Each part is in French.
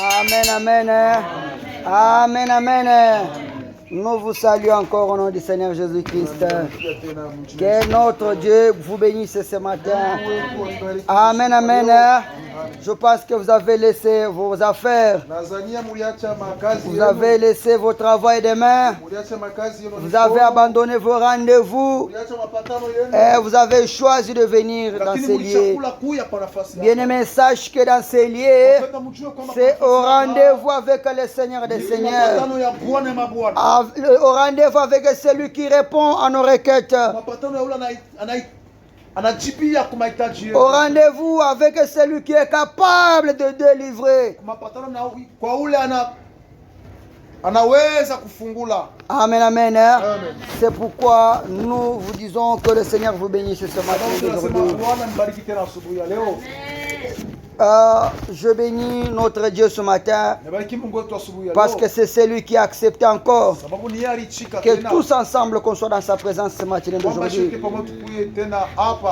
Amen, amen. Amen, amen. Nous vous saluons encore au nom du Seigneur Jésus-Christ. Que notre Dieu vous bénisse ce matin. Amen, amen. Je pense que vous avez laissé vos affaires. Vous avez laissé vos travail de main. Vous avez abandonné vos rendez-vous. Et vous avez choisi de venir dans ces lieux. Bien-aimé, sache que dans ces lieux, c'est au rendez-vous avec le Seigneur des Seigneurs. Au rendez-vous avec celui qui répond à nos requêtes. Au rendez-vous avec celui qui est capable de délivrer. Amen, amen. C'est pourquoi nous vous disons que le Seigneur vous bénisse ce matin aujourd'hui. Je bénis notre Dieu ce matin parce que c'est celui qui a accepté encore que tous ensemble qu'on soit dans sa présence ce matin d'aujourd'hui.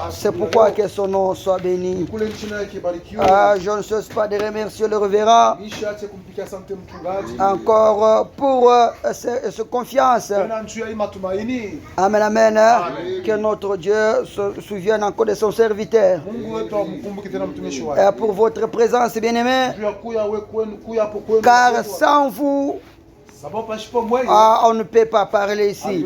C'est pourquoi que son nom soit béni. Je ne cesse pas de remercier le révérend encore pour cette confiance. Amen, amen. Que notre Dieu se souvienne encore de son serviteur. Pour votre présence, bien-aimé, car sans vous, on ne peut pas parler ici.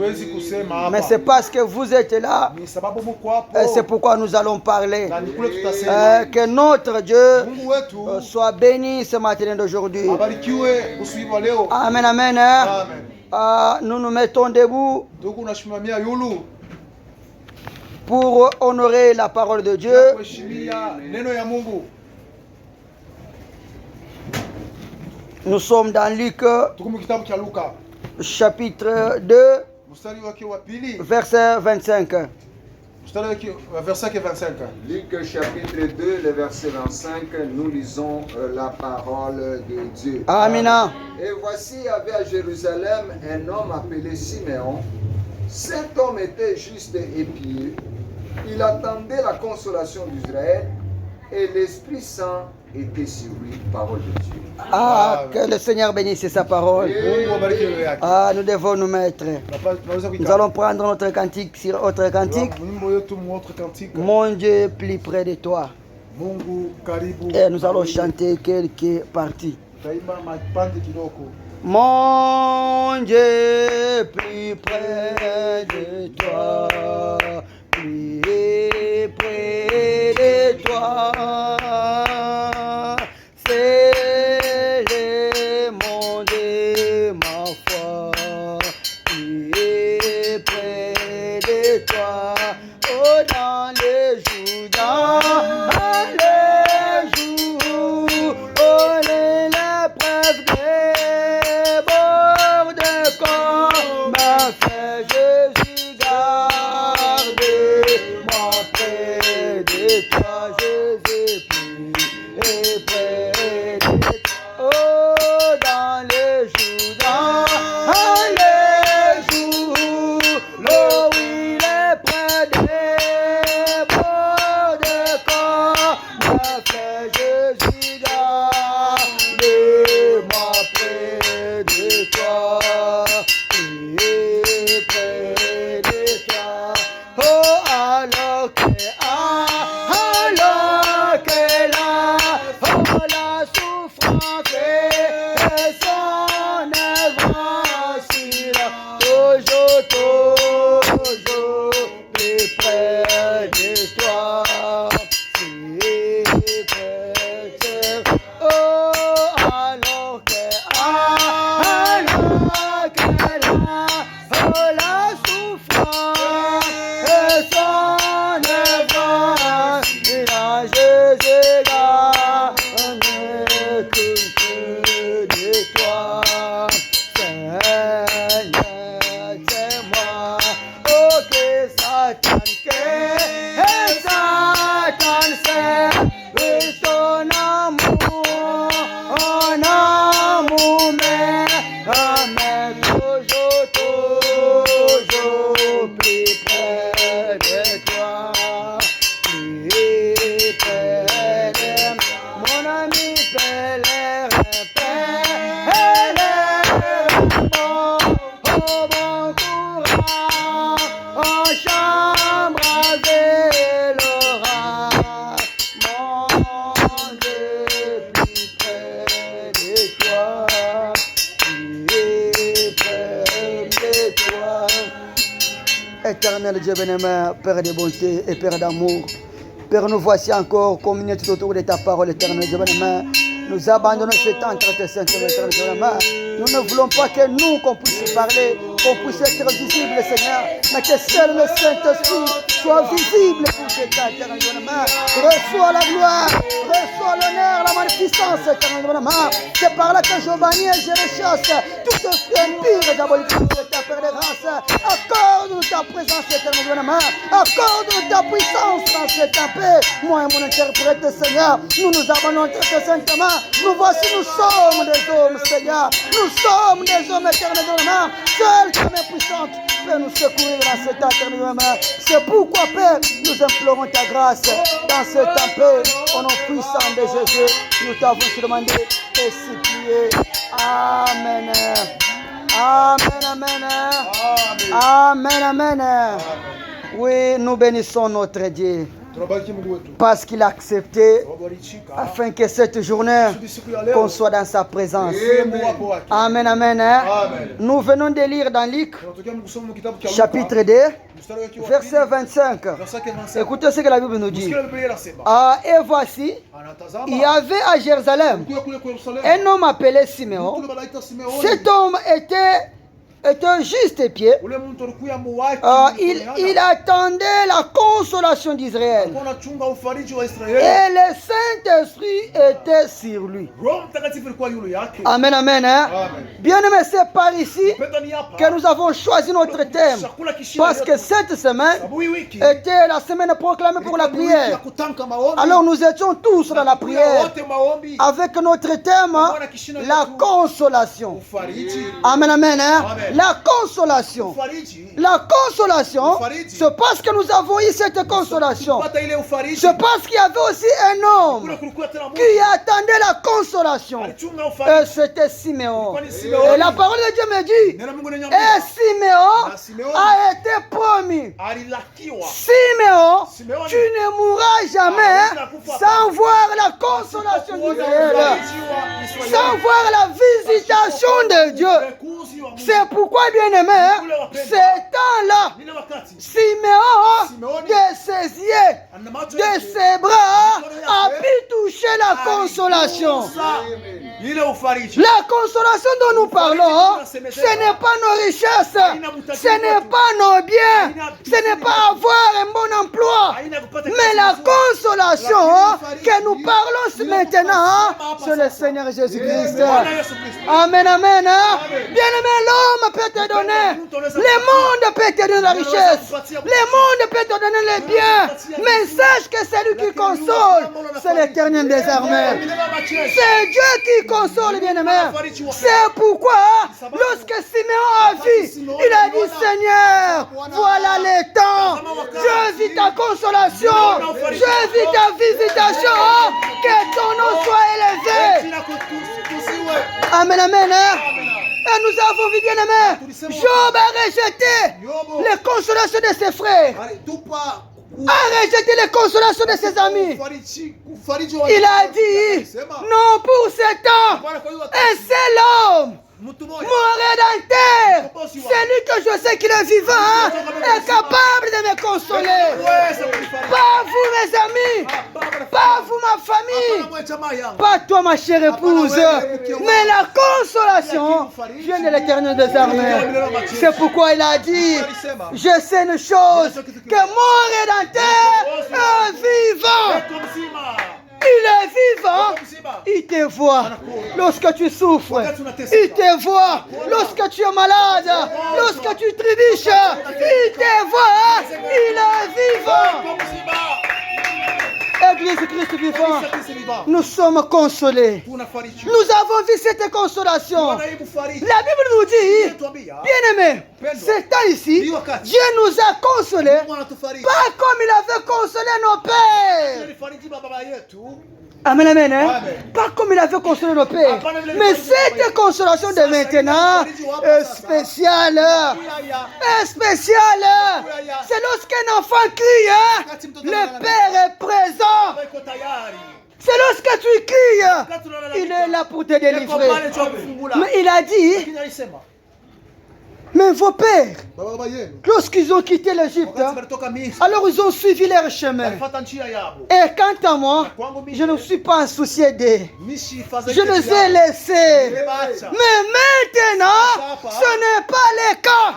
Mais c'est parce que vous êtes là, c'est pourquoi nous allons parler. Que notre Dieu soit béni ce matin d'aujourd'hui. Amen, amen. Nous nous mettons debout pour honorer la parole de Dieu. Nous sommes dans Luc, chapitre 2, verset 25. Luc chapitre 2, le verset 25, nous lisons la parole de Dieu. Amen. Et voici, il y avait à Jérusalem un homme appelé Siméon. Cet homme était juste et pieux. Il attendait la consolation d'Israël et l'Esprit Saint était sur lui, parole de Dieu. Que le Seigneur bénisse sa parole. Nous devons nous mettre. Nous allons prendre notre cantique sur autre cantique. Mon Dieu plus près de toi. Et nous allons chanter quelques parties. Mon Dieu plus près de toi. Plus près de toi. éternel Dieu bien-aimé, Père de bonté et Père d'amour. Père, nous voici encore communiés tout autour de ta parole, éternel Dieu bien-aimé. Nous abandonnons ce temps entre tes saints, éternel Dieu bien-aimé. Nous ne voulons pas que nous, qu'on puisse parler, qu'on puisse être visible, Seigneur, mais que seul le Saint-Esprit soit visible pour ce temps, éternel Dieu bien-aimé. Reçois la gloire, reçois l'honneur, la magnificence, éternel Dieu bien-aimé. C'est par là que je bannis et je rechasse tout esprit impur et diabolique de ta Père de grâce. Accorde-nous ta présence, éternel Dieu bien-aimé. Accorde-nous ta puissance dans ce temps. Moi et mon interprète, Seigneur, nous nous abandonnons entre tes saintes mains. Nous voici, nous sommes des hommes, Seigneur. Nous sommes des hommes éternellement. Seule ta main puissante peut nous secourir dans ce temps éternellement. C'est pourquoi, Père, nous implorons ta grâce dans ce temps, Père. Au nom puissant de Jésus, nous t'avons demandé et supplié. Amen. Amen, amen. Amen, amen. Oui, nous bénissons notre Dieu. Parce qu'il a accepté afin que cette journée qu'on soit dans sa présence. Amen, amen. Nous venons de lire dans Luc chapitre 2 verset 25. Écoutez ce que la Bible nous dit. Et voici, il y avait à Jérusalem un homme appelé Siméon. Cet homme était juste pied. Il attendait la consolation d'Israël. Et le Saint-Esprit était sur lui. Amen, amen. Bien aimé, c'est par ici que nous avons choisi notre thème. Parce que cette semaine était la semaine proclamée pour la prière. Alors nous étions tous dans la prière avec notre thème, la consolation. Amen, amen. La consolation. La consolation, c'est parce que nous avons eu cette consolation. C'est parce qu'il y avait aussi un homme qui attendait la consolation. Et c'était Siméon. Et la parole de Dieu me dit, et Siméon a été promis. Siméon, tu ne mourras jamais sans voir la consolation d'Israël. Sans voir la visitation de Dieu. C'est pourquoi, bien aimé, ces temps-là, Siméon, de ses yeux, de ses bras, a pu toucher la consolation. La consolation dont nous parlons, ce n'est pas nos richesses, ce n'est pas nos biens, ce n'est pas avoir un bon emploi, mais la consolation que nous parlons maintenant, c'est le Seigneur Jésus-Christ. Amen, amen. Bien aimé, l'homme peut te donner, le monde peut te donner la richesse, le monde peut te donner les biens, mais sache que celui qui console, c'est l'Éternel des armées. C'est Dieu qui console, bien-aimé. C'est pourquoi, lorsque Siméon a vu, il a dit, Seigneur, voilà les temps, je vis ta consolation, je vis ta visitation, que ton nom soit élevé. Amen, amen. Et nous avons vu, bien aimé, Job a rejeté les consolations de ses frères, a rejeté les consolations de ses amis. Il a dit, non pour ce temps, et c'est l'homme, mon Rédempteur, celui que je sais qu'il est vivant, est capable de me consoler. Pas vous, mes amis, pas vous, ma famille, pas toi, ma chère épouse, mais la consolation vient de l'Éternel des armées. C'est pourquoi il a dit, je sais une chose, que mon Rédempteur est vivant. Il est vivant, il te voit lorsque tu souffres, il te voit lorsque tu es malade, lorsque tu trébuches, il te voit, il est vivant. Église Christ vivant, nous sommes consolés. Nous avons vu cette consolation. La Bible nous dit, bien aimé, c'est temps ici, Dieu nous a consolés, pas comme il avait consolé nos pères. Amen, amen, hein? Pas comme il avait consolé nos pères. Mais cette consolation de maintenant est spéciale. Est spéciale. C'est lorsqu'un enfant crie, le Père est présent. C'est lorsque tu cries, il est là pour te délivrer. Mais il a dit, Mais vos pères, baba yenu lorsqu'ils ont quitté l'Égypte, wakati walitoka Misri alors ils ont suivi leur chemin. walifuata njia yabo. Et quant à moi, je ne suis pas soucié d'eux. Je les ai laissés. Mais maintenant, ce n'est pas le cas.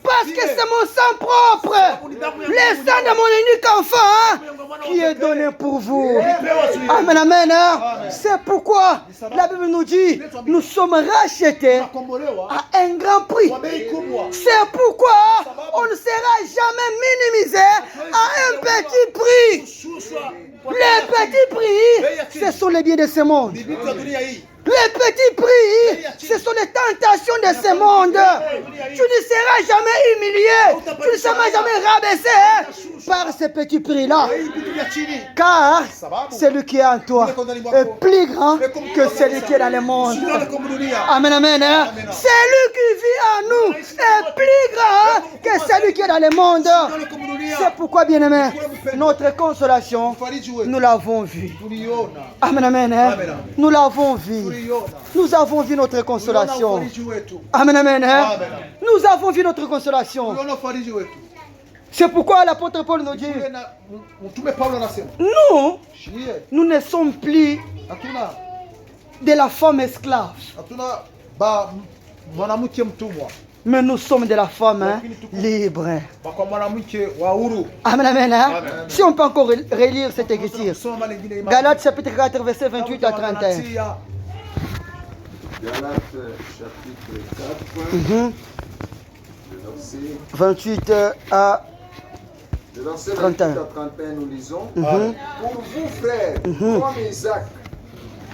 Parce que c'est mon sang propre. Le sang de mon unique enfant qui est donné pour vous. Amen, amen. C'est pourquoi la Bible nous dit, nous sommes rachetés à un grand prix. C'est pourquoi on ne sera jamais minimisé à un petit prix. Les petits prix, ce sont les biens de ce monde. Les petits prix, ce sont les tentations de ce monde. Tu ne seras jamais humilié, tu ne seras jamais rabaissé par ces petits prix-là. Car celui qui est en toi est plus grand que celui qui est dans le monde. Amen, amen. Celui qui vit en nous est plus grand que celui qui est dans le monde. C'est pourquoi, bien-aimé, notre consolation, nous l'avons vue. Amen, amen. Nous l'avons vue. Nous avons vu notre consolation. Amen, amen. Nous avons vu notre consolation. C'est pourquoi l'apôtre Paul nous dit, nous ne sommes plus de la femme esclave, mais nous sommes de la femme libre. Amen, amen. Si on peut encore relire cette écriture, Galates chapitre 4, verset 28 à 31. Galates chapitre 4, le verset 28 à Le verset 28 à 31, nous lisons. Pour vous, frères, comme Isaac,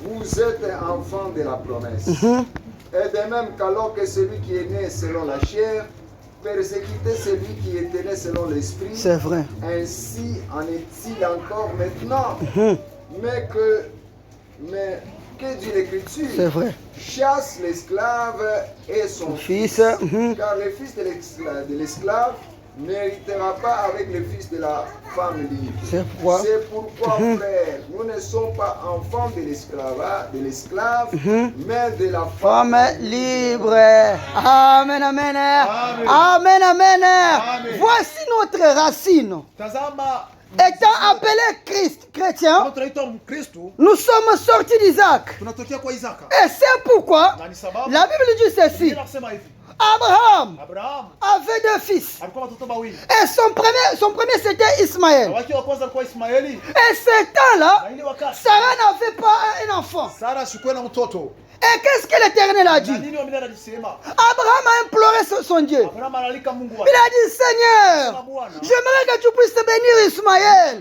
vous êtes enfants de la promesse. Et de même qu'alors que celui qui est né selon la chair persécutait celui qui était né selon l'esprit, c'est vrai. Ainsi en est-il encore maintenant. Mais que dit l'Écriture? C'est vrai. Chasse l'esclave et son fils. Car le fils de l'esclave n'héritera pas avec le fils de la femme libre. C'est pourquoi, frère, nous ne sommes pas enfants de l'esclave, mais de la femme libre. Amen, amen. Amen, amen. Voici notre racine. Étant appelé Christ, chrétien, nous sommes sortis d'Isaac. Et c'est pourquoi la Bible dit ceci. Abraham avait deux fils. Et son premier c'était Ismaël. Et ce temps-là, Sarah n'avait pas un enfant. Et qu'est-ce que l'Éternel a dit? Abraham a imploré son Dieu. Il a dit, Seigneur, j'aimerais que tu puisses bénir Ismaël.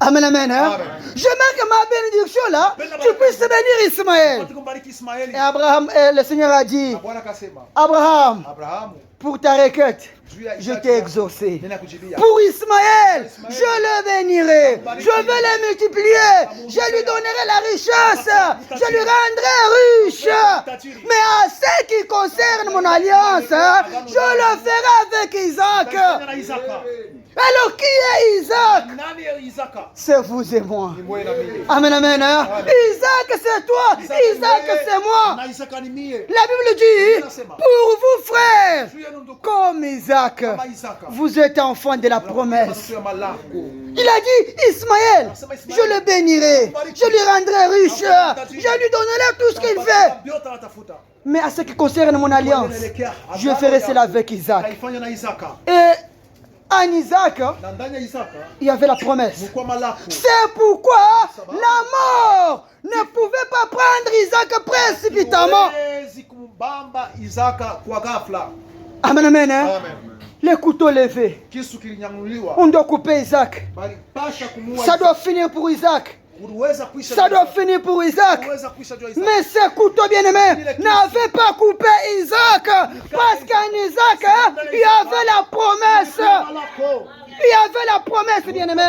Amen, amen. J'aimerais que ma bénédiction là, tu puisses bénir Ismaël. Et Abraham, le Seigneur a dit, Abraham, pour ta requête, je t'ai exaucé. Pour Ismaël, je le bénirai. Je vais le multiplier. Je lui donnerai la richesse. Je lui rendrai riche. Mais à ce qui concerne mon alliance, je le ferai avec Isaac. Alors qui est Isaac? C'est vous et moi. Amen, amen. Isaac c'est toi. Isaac c'est moi. La Bible dit, pour vous frères, comme Isaac, vous êtes enfants de la promesse. Il a dit, Ismaël, je le bénirai. Je lui rendrai riche. Je lui donnerai tout ce qu'il veut. Mais à ce qui concerne mon alliance, je ferai cela avec Isaac. Et en Isaac, il y avait la promesse. C'est pourquoi la mort ne pouvait pas prendre Isaac précipitamment. Amen, amen. Les couteaux levés. On doit couper Isaac. Ça doit finir pour Isaac. Ça doit finir pour Isaac. Mais ce couteau bien-aimé n'avait pas coupé Isaac. Parce qu'en Isaac, il y avait la promesse. Il y avait la promesse, bien-aimé.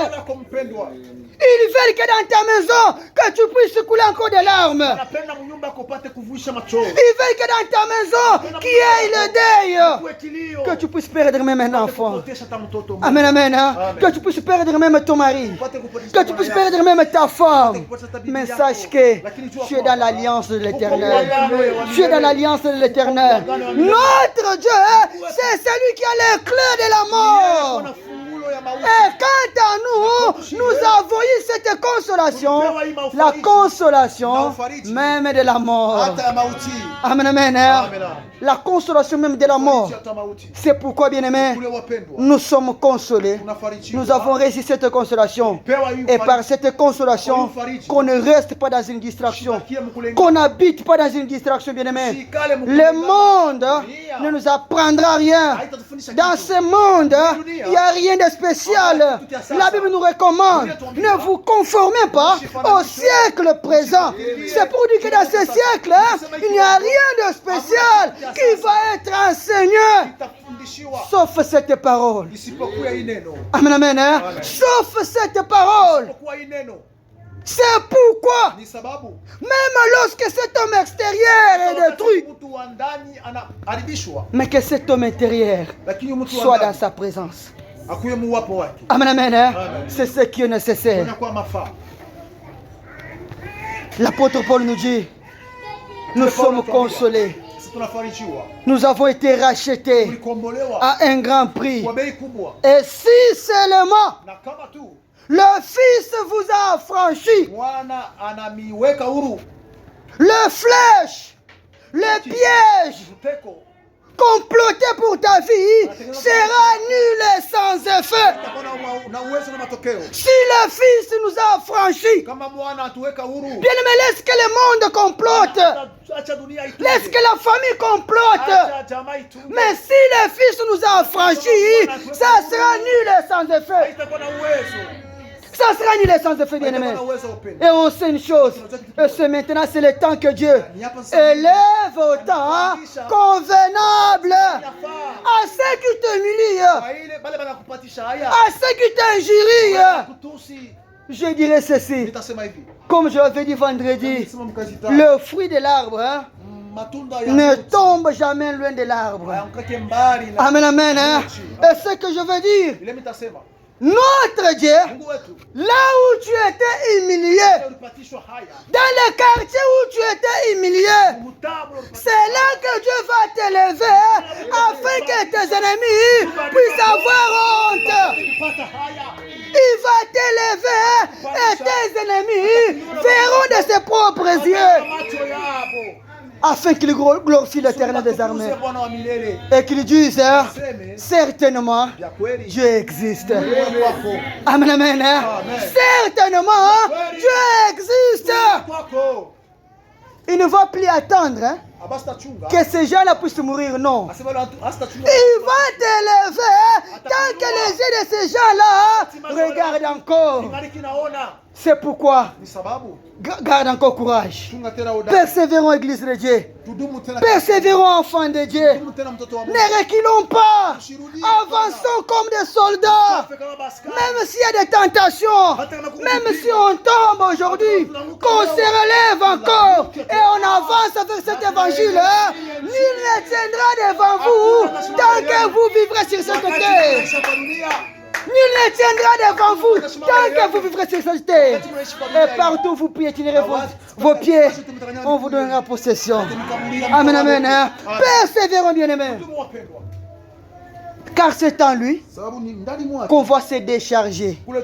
Ils veulent que dans ta maison, que tu puisses couler encore des larmes. Anapenda munyumba yako upate kuvuisha machozi. Ils veulent que dans ta maison, qu'il y ait le deuil. Kuwe kilio. Que tu puisses perdre même un enfant. Kupotesha hata mtoto mmoja. Amen, amen. Hein? Amen. Que tu puisses perdre même ton mari. Upate kupotesha Que tu bwana puisses yako. perdre même ta femme. Kupotesha hata bibi Mais yako. sache que Lakini jua tu es dans kwamba l'alliance de uko l'Éternel. kwa agano ya Tu es dans milele. l'alliance de l'Éternel. Notre Dieu, c'est celui qui a les clés de la mort. Kuna fungulo ya mauti. Et quant à nous, nous avons eu cette consolation, la consolation même de la mort. Hata ya mauti. Amen, amen. Hein? Amen. La consolation même de la mort. Hata mauti. C'est pourquoi, bien-aimés, Kule wapendwa. nous sommes consolés. Tunafarijiwa. Nous avons réussi cette consolation. Pewa hii Et par ufariji. cette consolation, qu'on ne reste pas dans une distraction, qu'on n'habite pas dans une distraction, bien-aimés. Le monde ne nous apprendra rien. Dans ce monde, il n'y a rien de spécial. La Bible nous recommande, ne vous conformez pas au siècle présent. C'est pour dire que dans ce siècle, il n'y a rien de spécial qui va être enseigné, Itafundishiwa. sauf cette parole. Isipokuwa hii neno. Amen, amen. Hein? Sauf cette parole. Isipokuwa hii neno. C'est pourquoi, Ni sababu. même lorsque cet homme extérieur est détruit, Mtu wa ndani anaharibishwa. mais que cet homme intérieur Lakini mtu wa soit dans ndani sa présence. akuye muwapo wake. Amen, amen. Hein? Amen. C'est ce qui est nécessaire. Inakuwa mafaa. L'apôtre Paul nous dit, nous sommes consolés. Sisi tunafarijiwa. Nous avons été rachetés Tulikombolewa à un grand prix. kwa bei kubwa. Et si seulement Na kama tu le Fils vous a affranchi, Bwana anamiweka huru le flèche, le piège mteko comploté pour ta vie sera nul et sans effet. utakuwa na uwezo na matokeo. Si le Fils nous a affranchis, Kama Bwana atuweka huru, bien-aimé, laisse que le monde complote. acha dunia itunze. Laisse que la famille complote. Acha jamaa itunze. Mais si le Fils nous a affranchis, ça sera nul et sans effet. Haitakuwa na uwezo. Ça sera nul et sans effet, Haitakuwa bien-aimé. na uwezo wa upendo. Et on sait une chose, et c'est maintenant, c'est le temps que Dieu élève au temps convenable à ceux qui t'humilient, Kwa ile bale banakupatisha haya. à ceux qui t'injurient. Kutusi. Je dirais ceci, Nitasema hivi. comme je l'avais dit vendredi, Nitasema mkazita. le fruit de l'arbre hein, Matunda ya ne mti tombe jamais loin de l'arbre. hayamkake mbali na Amen, amen. Hein? Et ce que je veux dire, ile mitasema. notre Dieu, Mungu wetu là où tu étais humilié, ulipatishwa haya. dans le quartier où tu étais humilié, Mutamu ulipatishwa. c'est là que Dieu va t'élever afin que tes ennemis puissent avoir honte. Ulipata haya. Il va t'élever et tes ennemis verront de ses propres yeux Macho yabo. afin qu'ils glorifient l'Éternel des armées Tukuze Bwana wa milele. et qu'ils disent hein, Seme certainement vya kweli. Dieu existe. Mungu wako. Amen, amen. Hein? Amen. Certainement Dieu existe. Kwako. Il ne va plus attendre hein, Abasta chunga. que ces gens-là puissent mourir, non. Asema hasta chunga. Il va t'élever tant que les yeux de ces gens-là regardent encore. Ingaliki naona. C'est pourquoi Ni sababu. garde encore courage. Chunga tena udani. Persévérons, Église de Dieu. Tudumu tena. Persévérons, enfants de Dieu. Tudumu tena mtoto wa Mungu. Ne reculons pas. Avançons comme des soldats. Tufe kama baskari. Même s'il y a des tentations, même si on tombe aujourd'hui, qu'on se relève encore et on avance avec cet évangile, hein, nul ne tiendra devant vous tant que vous vivrez sur cette terre. Maisha kwa dunia. Nul ne tiendra devant vous tant que vous vivrez sur cette terre. Et partout où vous piétinerez vos pieds, on vous donnera possession. Amen, amen. Hein. Persévérons, bien-aimés. Tudumu wapendwa. Car c'est en lui Sababu ni ndani mwake. qu'on va se décharger Kule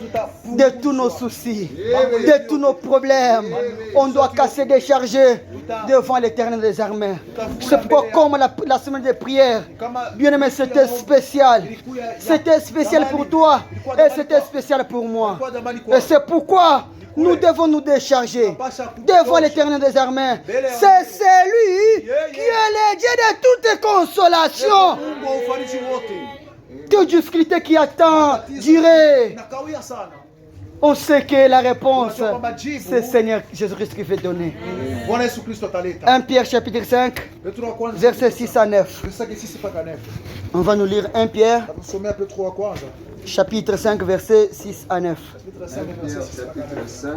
de tous nos soucis, de tous nos problèmes. On doit casser décharger devant l'Éternel des armées. C'est pourquoi, comme la semaine de prière, bien aimé, c'était spécial. C'était spécial pour toi et c'était spécial pour moi. Et c'est pourquoi nous devons nous décharger devant l'Éternel des armées. C'est celui qui est le Dieu de toute consolation. Mungu wa ufariji wote. Toute difficulté qui attend durer. Nakawia sana. On sait que la réponse, c'est Seigneur Jésus-Christ qui fait donner. Bwana Yesu Kristo ataleta. 1 Pierre chapitre 5, Petro wa kwanza. versets 6 à 9. Verse 6 mpaka 9. On va nous lire 1 Pierre Takusomea Petro wa kwanza. chapitre 5, versets 6 à 9. Pierre chapitre 5,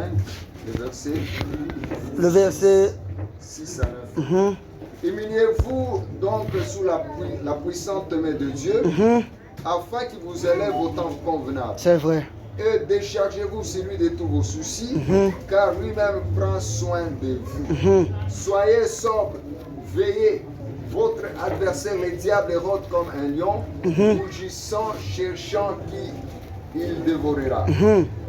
Le verset 6 à 9. Humiliez-vous donc sous la puissante main de Dieu, afin qu'il vous élève au temps convenable. c'est vrai. Et déchargez-vous celui de tous vos soucis, car lui-même prend soin de vous. Soyez sobres, veillez. Votre adversaire, le diable, rôde comme un lion, rougissant, cherchant qui il dévorera.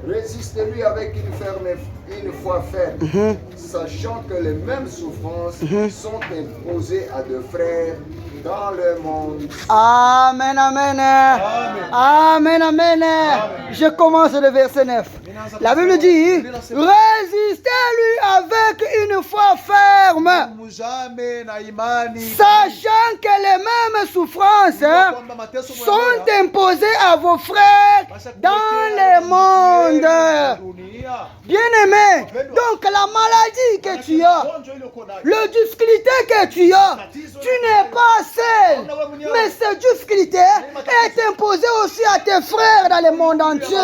Résistez-lui avec une foi ferme, sachant que les mêmes souffrances sont imposées à deux frères dans le monde. Amen, amen. Amen, amen. Je commence le verset 9. La Bible dit, résistez-lui avec une foi ferme, sachant que les mêmes souffrances sont imposées à vos frères dans le monde. Bien-aimé, donc la maladie que tu as, le difficulté que tu as, tu n'es pas seul. Mais cette difficulté est imposée aussi à tes frères dans le monde entier.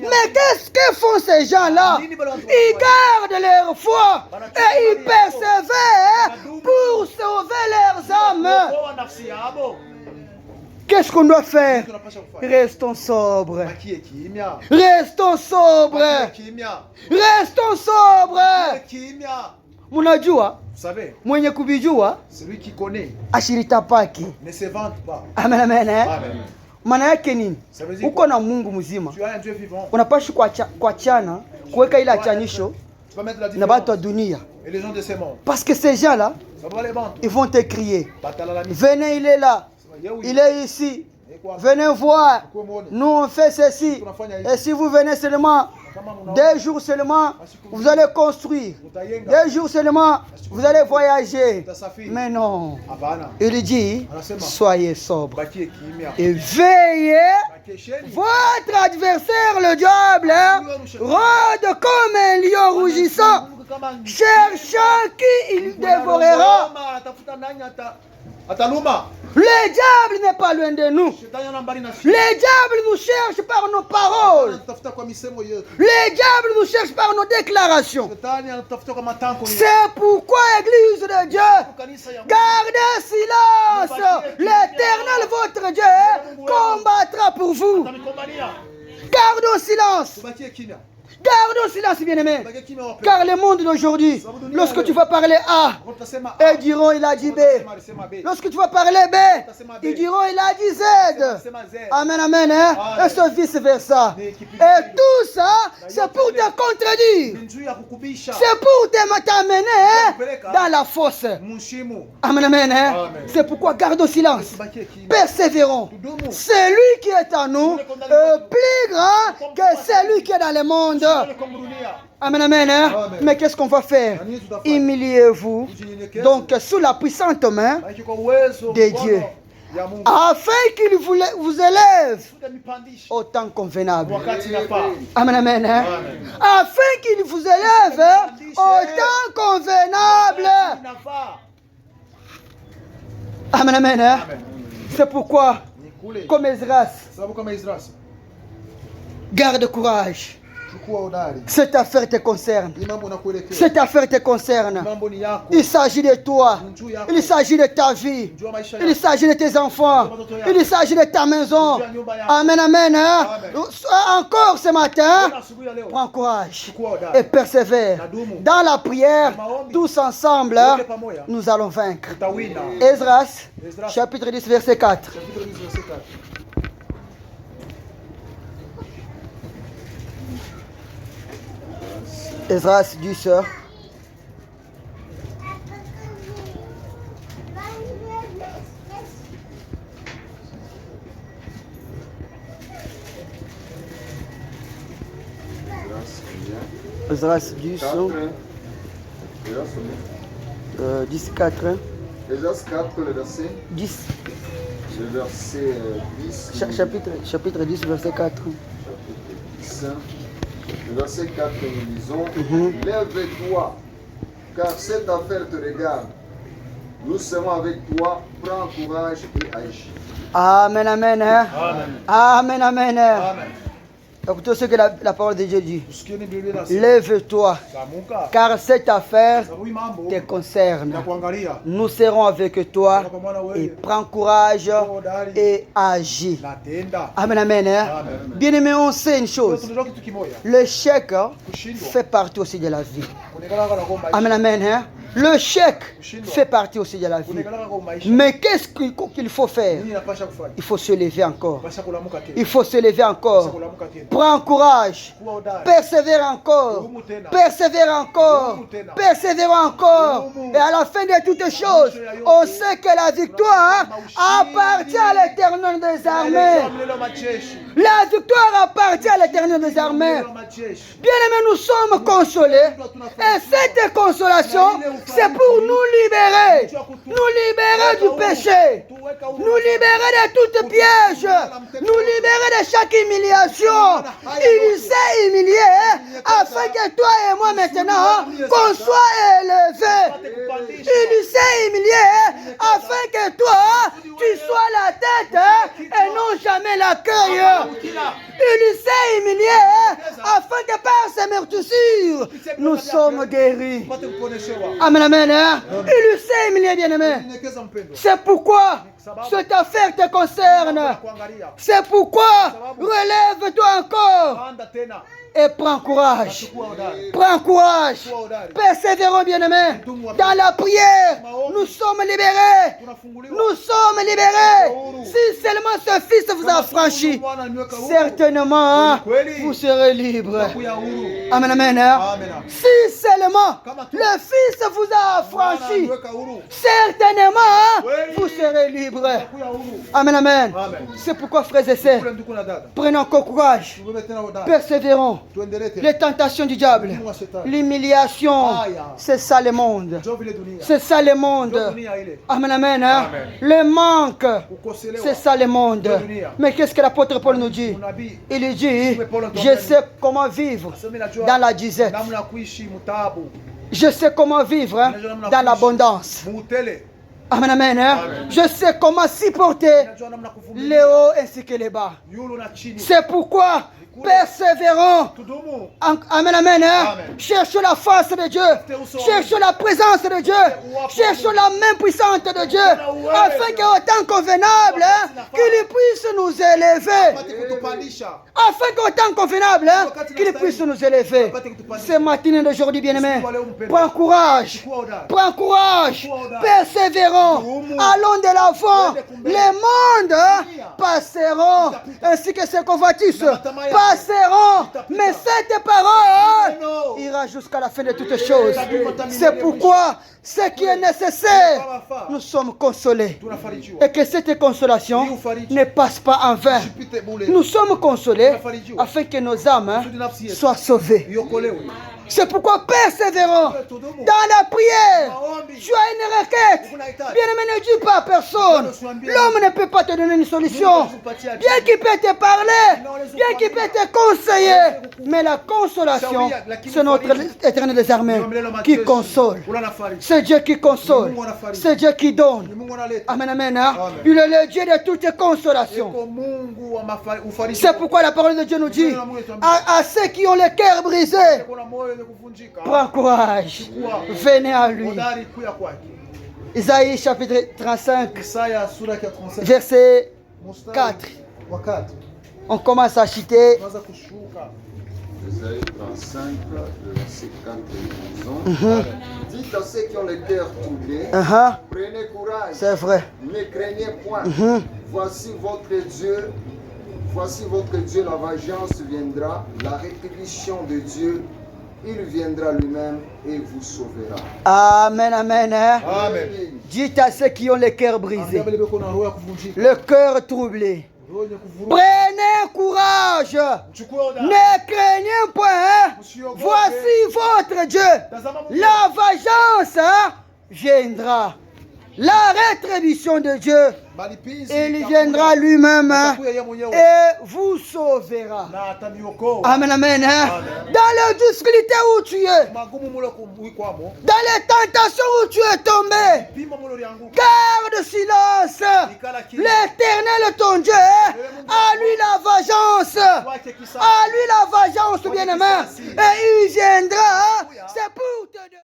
Mais qu'est-ce que font ces gens-là? Ils gardent leur foi et ils persévèrent pour sauver leurs âmes. Qu'est-ce qu'on doit faire? Restons sobres. Restons sobres. Restons sobres. Munajua, Vous savez, mwenye kubijua celui qui connaît ashiritapaki. ne se vante pas. Amen, amen. Amen. Maana yake nini? Ça veut dire Uko na Mungu mzima, tu as un Dieu vivant. unapashi kuachana kuweka ile achanisho Tu vas mettre la na batu wa différence. dunia, Et les gens de ce monde, parce que ces gens-là, ça va les vendre. ils vont te crier, Batalala ni- venez, il est là, il est ici, venez voir, nous on fait ceci, et si vous venez seulement 2 jours seulement, vous allez construire, 2 jours seulement, vous allez voyager. Mais non, Hapana. il dit, soyez sobres Bakie kimya. et veillez. Bakesheni. Votre adversaire, le diable, rôde comme un lion rougissant, cherchant qui il dévorera. Atafuta nani ataluma. Le diable n'est pas loin de nous. Shetani ana mbali na sisi. Le diable nous cherche par nos paroles. Anatafuta kwa misemo yetu. Le diable nous cherche par nos déclarations. Shetani anatafuta kwa matanko yetu. C'est pourquoi, Église de Dieu, Kanisa ya Mungu. gardez silence. L'Éternel, votre Dieu, combattra pour vous. Atamikombania. Gardons silence. Tubakie kimya. Gardons silence, bien-aimés. Tubakie kimya wapendwa. Car le monde d'aujourd'hui, lorsque tu vas parler A, Utasema ils diront il a dit B. alisema B. Lorsque tu vas parler B, ils diront il a dit Z. Utasema Z. Amen, amen. Hein? Et ce vice-versa. Et tout ça, c'est pour te contredire. Njuu ya kukubisha. C'est pour t'amener hein, dans la fosse. Mushimu. Amen, amen. Hein? Amen. C'est pourquoi gardons silence. Tubakie kimya. Persévérons. Tudumu. Celui qui est en nous est plus grand que celui qui est dans le monde. Amen, amen. Hein? Amen. Mais qu'est-ce qu'on va faire? Humiliez-vous donc sous la puissante main de Dieu, afin qu'il vous élève au temps convenable. Amen, amen. Hein? Afin qu'il vous élève au temps convenable. Amen, amen. Hein? C'est pourquoi, comme Esdras, garde courage. Cette affaire te concerne. Cette affaire te concerne. Il s'agit de toi. Il s'agit de ta vie. Il s'agit de tes enfants. Il s'agit de ta maison. Amen, amen. Hein? Encore ce matin, prends courage et persévère. Dans la prière, tous ensemble, nous allons vaincre. Esdras, chapitre 10, verset 4. Esdras 10. Esdras 10, 10, 4. Esdras 4, le verset 10. Le verset 10. Chapitre 10, verset 4. Le verset 4, nous lisons Lève-toi, car cette affaire te regarde. Nous serons avec toi. Prends courage et agis. Amen, amen. Amen. Amen, amen. Amen. Écoutez ce que la parole de Dieu dit. Usikieni Biblia inasema. Lève-toi, Amuka. car cette affaire Sababu hii mambo te concerne. ya kuangalia. Nous serons avec toi Kwa maana et wewe prends courage et agis. na tenda. Amen, amen. Amen. Bien-aimé, on sait une chose. Tunajua kitu kimoja. L'échec Kushindwa. fait partie aussi de la vie. Kuonekana kwa maisha. Amen, amen. Le chèque fait partie aussi de la vie. Kuonekana kwa maisha. Mais qu'est-ce qu'il faut faire? Nini napasha kufanya? Il faut se lever encore. Pasha kulamuka tena. Il faut se lever Pasha encore. kulamuka tena. Prends courage. Kuwa hodari. Persévère encore. Persévère encore. Persévère encore. Et à la fin de toutes choses, on sait que la victoire appartient à l'Éternel des armées. La victoire appartient à l'Éternel des armées. Bien-aimés, nous sommes consolés. Et cette consolation, c'est pour nous libérer. Nous libérer du péché. Nous libérer de toute piège. Nous libérer de chaque humiliation. Il s'est humilié afin que toi et moi maintenant, qu'on soit élevés. Il s'est humilié afin que toi, tu sois la tête et non jamais l'accueil. Il s'est humilié afin que par ses meurtrissures, nous sommes guéris. Amen, amen. Il s'est humilié, bien-aimé. C'est pourquoi cette affaire te concerne. C'est pourquoi relève-toi encore et prends courage. Prends courage. Persévérons, bien-aimés. Dans la prière, nous sommes libérés. Nous sommes libérés. Si seulement ce fils vous a franchi, certainement vous serez libre. Amen, amen. Si seulement le fils vous a franchi, certainement vous serez libre. Amen, amen. C'est pourquoi, frères et sœurs, prenons encore courage. Persévérons. Les tentations du diable, l'humiliation, c'est ça le monde. C'est ça le monde. Amen, amen. Le manque, c'est ça le monde. Mais qu'est-ce que l'apôtre Paul nous dit? Il dit, je sais comment vivre dans la disette. Je sais comment vivre dans l'abondance. Amen, amen. Je sais comment supporter les hauts ainsi que les bas. C'est pourquoi persévérons. Amen, amen. Cherchons la face de Dieu. Cherchons la présence de Dieu. Cherchons la main puissante de Dieu. Afin qu'au temps convenable, qu'il puisse nous élever. Afin qu'au temps convenable, qu'il puisse nous élever. Ce matin d'aujourd'hui, bien-aimé, prends courage. Prends courage. Persévérons. Allons de l'avant. Les mondes passeront. Ainsi que ces convoitises passeront, mais cette parole ira jusqu'à la fin de toutes choses. C'est pourquoi ce qui est nécessaire, nous sommes consolés. Et que cette consolation ne passe pas en vain. Nous sommes consolés afin que nos âmes soient sauvées. C'est pourquoi persévérons dans la prière. Tu as une requête. Bien-aimé, ne dis pas à personne. L'homme ne peut pas te donner une solution. Bien qu'il peut te parler, bien qu'il peut te conseiller. Mais la consolation, c'est notre Éternel des armées qui console. C'est Dieu qui console. C'est Dieu qui donne. Amen, amen. Il est le Dieu de toute consolation. C'est pourquoi la parole de Dieu nous dit à ceux qui ont le cœur brisé, prends courage, venez à lui. Isaïe chapitre 35, verset 4. On commence à citer. Isaïe 35, verset 4 et 11. Dites à ceux qui ont le cœur troublé, prenez courage. C'est vrai. Ne craignez point. Voici votre Dieu. Voici votre Dieu, la vengeance viendra, la rétribution de Dieu, il viendra lui-même et vous sauvera. Amen, amen. Amen. Dites à ceux qui ont le cœur brisé, le cœur troublé, prenez courage, ne craignez point, voici votre Dieu, la vengeance viendra. la rétribution de Dieu, malipizi il viendra lui-même itakuya yeye mwenyewe et vous sauvera. na atamiokoa. Amen, amen. Dans les difficultés où tu es, Magumu mule kuikwamo, dans les tentations où tu es tombé, pima mule lianguka. garde silence. L'Éternel ton Dieu, à lui la vengeance, à lui la vengeance, bien-aimé, et il viendra, c'est pour te